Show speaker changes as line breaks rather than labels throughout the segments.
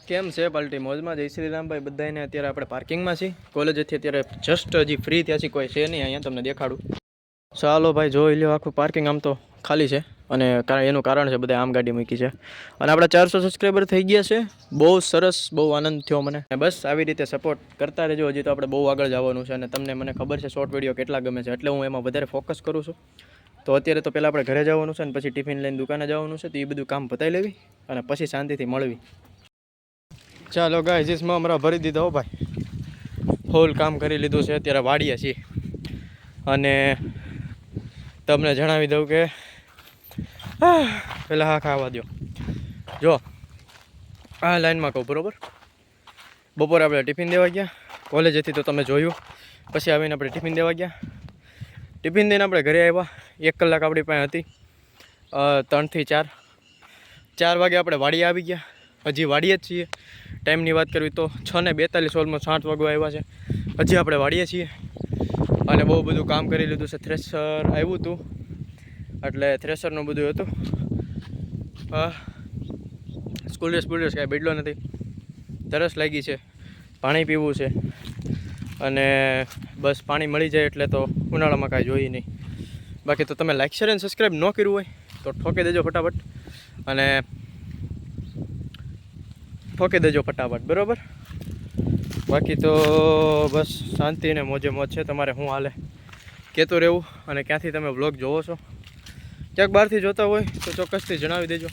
કેમ છે પાલટી મોજમાં? જય શ્રી રામ ભાઈ બધાને. અત્યારે આપણે પાર્કિંગમાં છીએ કોલેજથી. અત્યારે જસ્ટ હજી ફ્રી થયા છીએ, કોઈ છે નહીં અહીંયા. તમને દેખાડું. ચાલો ભાઈ, જોઈ લ્યો આખું પાર્કિંગ. આમ તો ખાલી છે અને એનું કારણ છે બધા આમ ગાડી મૂકી છે. અને આપણા 400 સબસ્ક્રાઈબર થઈ ગયા છે. બહુ સરસ, બહુ આનંદ થયો મને. બસ આવી રીતે સપોર્ટ કરતા રહેજો. હજી તો આપણે બહુ આગળ જવાનું છે અને તમને મને ખબર છે શોર્ટ વિડીયો કેટલા ગમે છે, એટલે હું એમાં વધારે ફોકસ કરું છું. તો અત્યારે તો પહેલાં આપણે ઘરે જવાનું છે અને પછી ટિફિન લઈને દુકાને જવાનું છે. તો એ બધું કામ પતાવી લેવી અને પછી શાંતિથી મળવી. ચાલો ગાય જીસમાં અમારા ભરી દીધો હો ભાઈ, ફૂલ કામ કરી લીધું છે. અત્યારે વાડીએ છીએ અને તમને જણાવી દઉં કે પહેલાં હા ખાવા દો. જો આ લાઈનમાં કહું બરાબર, બપોરે આપણે ટિફિન દેવા ગયા કોલેજેથી, તો તમે જોયું. પછી આવીને આપણે ટિફિન દેવા ગયા. ટિફિન દઈને આપણે ઘરે આવ્યા. 1 કલાક આપણી પાસે હતી, 3 થી 4. 4 વાગે આપણે વાડીએ આવી ગયા. હજી વાડીએ જ છીએ. ટાઈમની વાત કરવી તો 6:42, ઓલમોસ્ટ 8 વાગવા આવ્યા છે. હજી આપણે વાડીએ છીએ અને બહુ બધું કામ કરી લીધું છે. થ્રેશર આવ્યું હતું એટલે થ્રેશરનું બધું હતું. સ્કૂલ ડ્રેસ કાંઈ બદલો નથી. તરસ લાગી છે, પાણી પીવું છે અને બસ પાણી મળી જાય એટલે તો ઉનાળામાં કાંઈ જોઈએ નહીં. બાકી તો તમે લાઈક, શેર અને સબસ્ક્રાઈબ ન કર્યું હોય તો ઠોકી દેજો ફટાફટ અને ઠોકી દેજો ફટાફટ, બરાબર. બાકી તો બસ શાંતિ ને મોજે મોજ છે. તમારે શું હાલે કહેતું રહેવું. અને ક્યાંથી તમે વ્લોગ જોવો છો, ક્યાંક બહારથી જોતા હોય તો ચોક્કસથી જણાવી દેજો,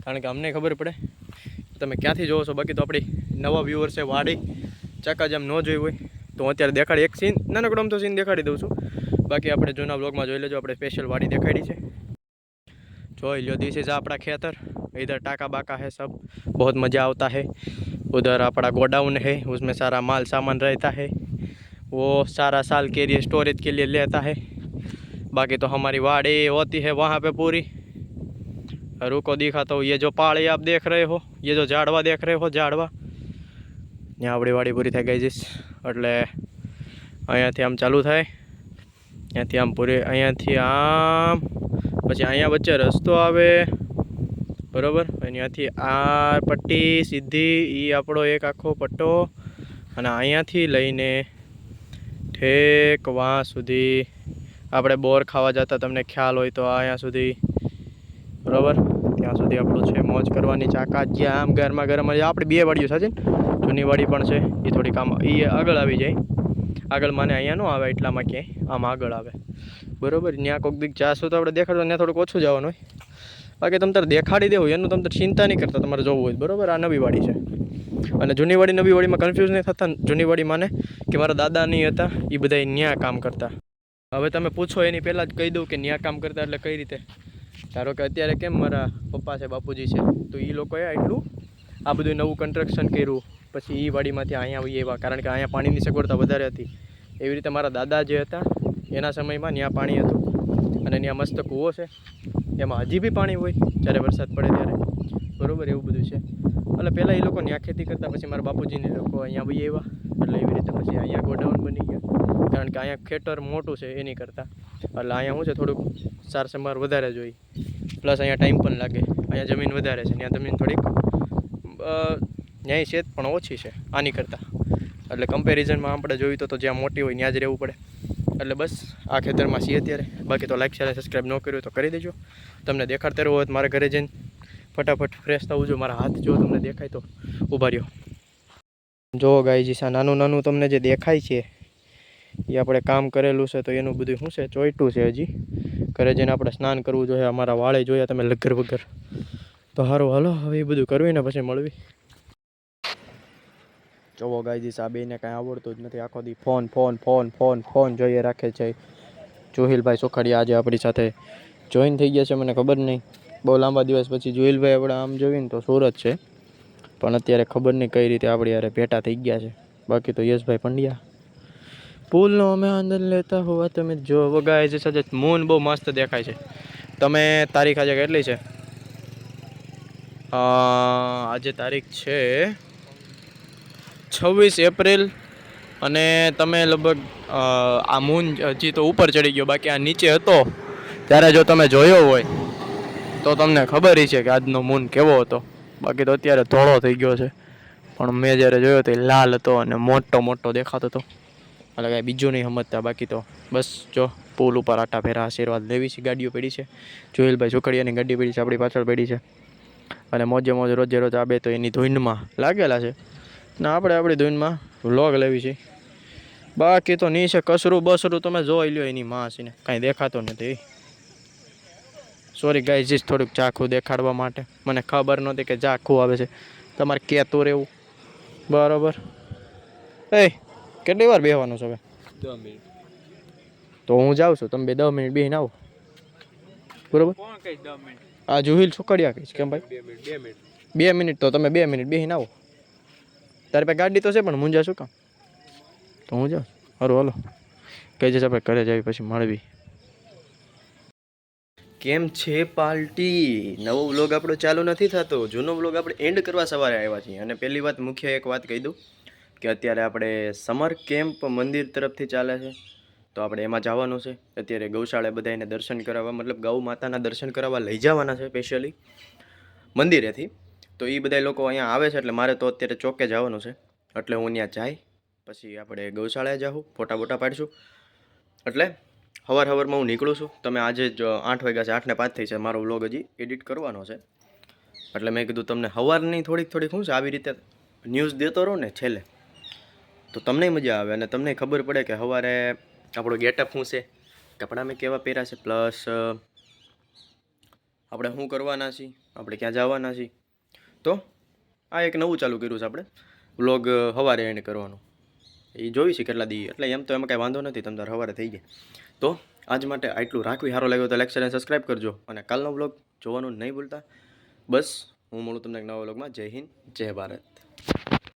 કારણ કે અમને ખબર પડે તમે ક્યાંથી જોવો છો. બાકી તો આપણી નવા વ્યુઅર છે વાડી ચકાજામ ન જોઈ હોય તો હું અત્યારે દેખાડી એક સીન, નાનકડો આમ તો સીન દેખાડી દઉં છું. બાકી આપણે જૂના વ્લોગમાં જોઈ લેજો. આપણે સ્પેશિયલ વાડી દેખાડી છે, જોઈ लो. दिस इज अपना खेतर. इधर टाका बाका है, सब बहुत मज़ा आता है. उधर अपना गोडाउन है, उसमें सारा माल सामान रहता है. वो सारा साल के लिए स्टोरेज के लिए लेता है. बाकी तो हमारी वाड़ी होती है वहाँ पे पूरी. रुको दिखाता हूँ. ये जो पहाड़ी आप देख रहे हो, ये जो झाड़वा देख रहे हो, झाड़वा, यहाँ આપણી વાડી પૂરી થઈ ગઈ છે. એટલે અહીંયાથી આમ ચાલુ થાય, અહીંયાથી આમ પૂરી, અહીંયાથી આમ, પછી અહીંયા વચ્ચે રસ્તો આવે બરાબર. અહીંયાથી આ પટ્ટી સીધી, એ આપણો એક આખો પટ્ટો, અને અહીંયાથી લઈને ઠેક વાં સુધી આપણે બોર ખાવા જતા, તમને ખ્યાલ હોય તો અહીંયા સુધી બરાબર. ત્યાં સુધી આપણું છે મોજ કરવાની. ચાકા જ્યાં આમ ગરમા ગરમ. આપણે 2 વાડીઓ સાચી ને, જૂની વાડી પણ છે, એ થોડીક આમ એ આગળ આવી જાય. આગળ મને અહીંયા ન આવે એટલામાં, ક્યાંય આમ આગળ આવે બરાબર. ત્યાં કોઈક દીક જાશું તો આપણે દેખાડો, ત્યાં થોડુંક ઓછું જવાનું હોય. બાકી તમે તારે દેખાડી દેવું, એનું તમે ચિંતા નહીં કરતા. તમારે જોવું હોય બરાબર. આ નવી વાડી છે અને જૂની વાડી નવી વાડીમાં કન્ફ્યુઝ નહીં થતા. જૂની વાડી માને કે મારા દાદા નહીં હતા, એ બધા ન્યા કામ કરતા. હવે તમે પૂછો એની પહેલાં જ કહી દઉં કે ન્યા કામ કરતા એટલે કઈ રીતે. ધારો કે અત્યારે કેમ મારા પપ્પા છે, બાપુજી છે, તો એ લોકોએ એટલું આ બધું નવું કન્સ્ટ્રક્શન કર્યું, પછી એ વાડીમાંથી અહીંયા આવી એવા, કારણ કે અહીંયા પાણીની સગવડતા વધારે હતી. એવી રીતે મારા દાદા જે હતા એના સમયમાં ત્યાં પાણી હતું અને ત્યાં મસ્ત કૂવો છે, એમાં હજી બી પાણી હોય જ્યારે વરસાદ પડે ત્યારે બરાબર. એવું બધું છે. એટલે પહેલાં એ લોકો ત્યાં ખેતી કરતા, પછી મારા બાપુજીને લોકો અહીંયા બી આવ્યા, એટલે એવી રીતે પછી અહીંયા ગોડાઉન બની ગયા, કારણ કે અહીંયા ખેતર મોટું છે એની કરતાં. એટલે અહીંયા શું છે, થોડુંક સાર સંભાળ વધારે જોઈએ, પ્લસ અહીંયા ટાઈમ પણ લાગે. અહીંયા જમીન વધારે છે, ત્યાં જમીન થોડીક ન્યાય શેત પણ ઓછી છે આની કરતાં. એટલે કમ્પેરિઝનમાં આપણે જોયું તો જ્યાં મોટી હોય ત્યાં જ રહેવું પડે. એટલે બસ આ ખેતરમાં છીએ અત્યારે. બાકી તો લાઈક, શેર, સબસ્ક્રાઈબ ન કર્યું તો કરી દેજો. તમને દેખાડતા રહેવું હોય તો મારે ઘરે જઈને ફટાફટ ફ્રેશ થવું જો. મારા હાથ જો તમને દેખાય તો ઊભા રહ્યો. જો ગાયજી, નાનું નાનું તમને જે દેખાય છે એ આપણે કામ કરેલું છે, તો એનું બધું શું છે, ચોઈટું છે. હજી ઘરે જઈને આપણે સ્નાન કરવું જોઈએ. અમારા વાળે જોયા તમે લગર વગર. તો સારું, હાલો હવે એ બધું કરવી ને પછી મળવી. જોવો ગાયજી, આ બેને કાંઈ આવડતું જ નથી. આખો દી phone phone phone phone phone જોઈએ રાખે છે. જોહિલભાઈ સોખડિયા આજે આપણી સાથે જોઈન થઈ ગયા છે. મને ખબર નહીં, બહુ લાંબા દિવસ પછી જોહિલભાઈ આપણે આમ જોઈને તો સુરત છે, પણ અત્યારે ખબર નહીં કઈ રીતે આપણી યારે ભેટા થઈ ગયા છે. બાકી તો યશભાઈ પંડ્યા પુલનો અમે આનંદ લેતા હોવા. તમે જો વગાય છે સજે, મૂન બહુ મસ્ત દેખાય છે. તમે તારીખ આજે કેટલી છે? આજે તારીખ છે 26 એપ્રિલ અને તમે લગભગ આ મૂન હજી તો ઉપર ચડી ગયો, બાકી આ નીચે હતો ત્યારે જો તમે જોયો હોય તો તમને ખબર છે કે આજનો મૂન કેવો હતો. બાકી તો અત્યારે ધોળો થઈ ગયો છે. પણ મેં જ્યારે જોયો તો એ લાલ હતો અને મોટો મોટો દેખાતો હતો. એટલે કાંઈ બીજું નહીં સમજતા. બાકી તો બસ જો પુલ ઉપર આટા ફેરા આશીર્વાદ લેવી છે. ગાડીઓ પડી છે, જોયેલભાઈ ચોકડિયાની ગાડી પડી છે, આપણી પાછળ પડી છે. અને મોજે મોજ રોજે રોજ આ બે તો એની ધૂનમાં લાગેલા છે ને આપણે આપણી ધૂનમાં વ્લોગ લેવી છે. બાકી તો નહીં છે કસરું બસરું તમે જોઈ લ્યો એની માં છે ને કાંઈ દેખાતો નથી. સોરી ગાઈઝ, થોડુંક ઝાખું દેખાડવા માટે. મને ખબર નહોતી કે ઝાખું આવે છે. તમારે કહેતું રહેવું બરાબર. એ કેટલી વાર બેસવાનું છે હવે?
10 મિનિટ.
તો હું જાઉં છું, તમે બે 10 મિનિટ બેસીને આવો બરાબર.
કોણ કઈ 10 મિનિટ?
આ જુહિલ છોકડિયા કહીશ કેમ ભાઈ?
2 મિનિટ 2 મિનિટ
2 મિનિટ તો તમે 2 મિનિટ બેસીને આવો. તારી પાસે ગાડી તો છે પણ મુંજા શું કામ? તો હું જાઉં. સારું હાલો, કહી જશે આપણે ઘરે જઈએ પછી મળવી. કેમ છે પાર્ટી? નવો વ્લોગ આપણો ચાલુ નથી થતો, જૂનો વ્લોગ આપણે એન્ડ કરવા સવારે આવ્યા છીએ. અને પહેલી વાત, મુખ્ય એક વાત કહી દઉં કે અત્યારે આપણે સમર કેમ્પ મંદિર તરફથી ચાલે છે, તો આપણે એમાં જવાનું છે. અત્યારે ગૌશાળે બધાને દર્શન કરાવવા, મતલબ ગૌ માતાના દર્શન કરાવવા લઈ જવાના છે સ્પેશિયલી મંદિરેથી. તો એ બધા લોકો અહીંયા આવે છે એટલે મારે તો અત્યારે ચોકે જવાનું છે. એટલે હું ત્યાં જાય પછી આપણે ગૌશાળાએ જાઉં, ફોટા બોટા પાડીશું. એટલે સવારમાં હું નીકળું છું. તમે આજે જ 8 વાગ્યા છે, 8:05 થઈ છે. મારો વ્લોગ હજી એડિટ કરવાનો છે. એટલે મેં કીધું તમને સવારની થોડીક શું છે આવી રીતે ન્યૂઝ દેતો રહું ને છેલ્લે, તો તમને મજા આવે અને તમને ખબર પડે કે સવારે આપણો ગેટઅપ શું છે, કપડાં મેં કેવા પહેર્યા છે, પ્લસ આપણે શું કરવાના છીએ, આપણે ક્યાં જવાના છીએ. તો આ એક નવું ચાલુ કર્યું છે આપણે વ્લોગ સવારે એન્ડ કરવાનું. એ જોઈ છે કેટલા દી, એટલે એમ તો એમાં કાંઈ વાંધો નથી, તમે તાર સવારે થઈ જાય. તો આજ માટે આટલું રાખવી. સારો લાગ્યો તો લાઈક શેર અને સબસ્ક્રાઈબ કરજો અને કાલનો વ્લોગ જોવાનું નહીં ભૂલતા. બસ હું મળું તમને એક નવા વ્લોગમાં. જય હિન્દ, જય ભારત.